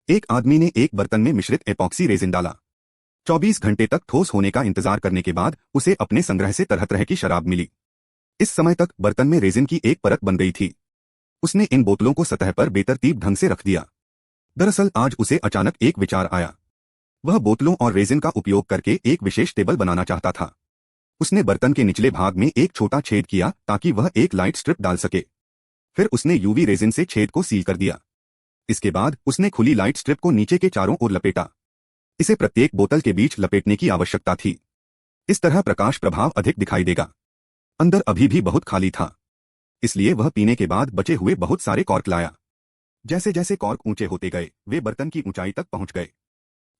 एक आदमी ने एक बर्तन में मिश्रित एपॉक्सी रेजिन डाला। 24 घंटे तक ठोस होने का इंतजार करने के बाद उसे अपने संग्रह से तरह तरह की शराब मिली। इस समय तक बर्तन में रेजिन की एक परत बन गई थी। उसने इन बोतलों को सतह पर बेतरतीब ढंग से रख दिया। दरअसल आज उसे अचानक एक विचार आया। वह बोतलों और रेजिन का उपयोग करके एक विशेष टेबल बनाना चाहता था। उसने बर्तन के निचले भाग में एक छोटा छेद किया ताकि वह एक लाइट स्ट्रिप डाल सके। फिर उसने यूवी रेजिन से छेद को सील कर दिया। इसके बाद उसने खुली लाइट स्ट्रिप को नीचे के चारों ओर लपेटा। इसे प्रत्येक बोतल के बीच लपेटने की आवश्यकता थी। इस तरह प्रकाश प्रभाव अधिक दिखाई देगा। अंदर अभी भी बहुत खाली था, इसलिए वह पीने के बाद बचे हुए बहुत सारे कॉर्क लाया। जैसे जैसे कॉर्क ऊंचे होते गए वे बर्तन की ऊंचाई तक पहुंच गए।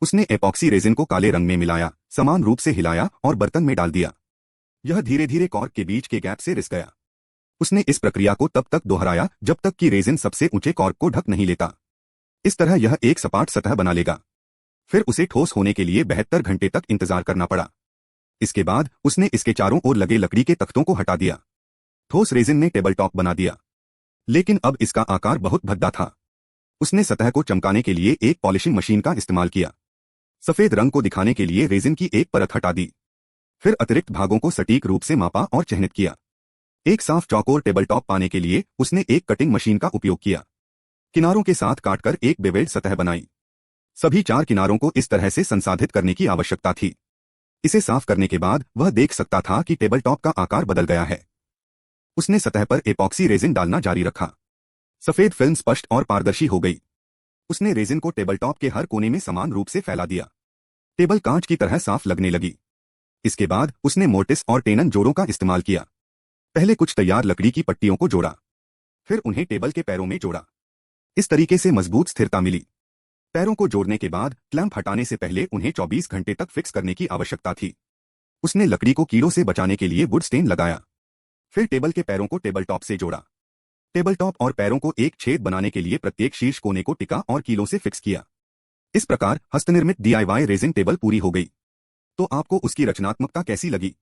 उसने एपॉक्सी रेजिन को काले रंग में मिलाया, समान रूप से हिलाया और बर्तन में डाल दिया। यह धीरे धीरे कॉर्क के बीच के गैप से रिस गया। उसने इस प्रक्रिया को तब तक दोहराया जब तक कि रेजिन सबसे ऊंचे कॉर्क को ढक नहीं लेता। इस तरह यह एक सपाट सतह बना लेगा। फिर उसे ठोस होने के लिए 72 घंटे तक इंतजार करना पड़ा। इसके बाद उसने इसके चारों ओर लगे लकड़ी के तख्तों को हटा दिया। ठोस रेजिन ने टेबल टॉप बना दिया, लेकिन अब इसका आकार बहुत भद्दा था। उसने सतह को चमकाने के लिए एक पॉलिशिंग मशीन का इस्तेमाल किया। सफेद रंग को दिखाने के लिए रेजिन की एक परत हटा दी। फिर अतिरिक्त भागों को सटीक रूप से मापा और चिह्नित किया। एक साफ चौकोर टेबल टॉप पाने के लिए उसने एक कटिंग मशीन का उपयोग किया। किनारों के साथ काटकर एक बेवेल्ड सतह बनाई। सभी 4 किनारों को इस तरह से संसाधित करने की आवश्यकता थी। इसे साफ करने के बाद वह देख सकता था कि टेबल टॉप का आकार बदल गया है। उसने सतह पर एपॉक्सी रेजिन डालना जारी रखा। सफेद फिल्म स्पष्ट और पारदर्शी हो गई। उसने रेजिन को टेबल टॉप के हर कोने में समान रूप से फैला दिया। टेबल कांच की तरह साफ लगने लगी। इसके बाद उसने मोर्टिस और टेनन जोड़ों का इस्तेमाल किया। पहले कुछ तैयार लकड़ी की पट्टियों को जोड़ा, फिर उन्हें टेबल के पैरों में जोड़ा। इस तरीके से मजबूत स्थिरता मिली। पैरों को जोड़ने के बाद क्लैंप हटाने से पहले उन्हें 24 घंटे तक फिक्स करने की आवश्यकता थी। उसने लकड़ी को कीड़ों से बचाने के लिए वुड स्टेन लगाया। फिर टेबल के पैरों को टेबल टॉप से जोड़ा। टेबल टॉप और पैरों को एक छेद बनाने के लिए प्रत्येक शीर्ष कोने को टिका और कीलों से फिक्स किया। इस प्रकार हस्तनिर्मित DIY रेजिन टेबल पूरी हो गई। तो आपको उसकी रचनात्मकता कैसी लगी?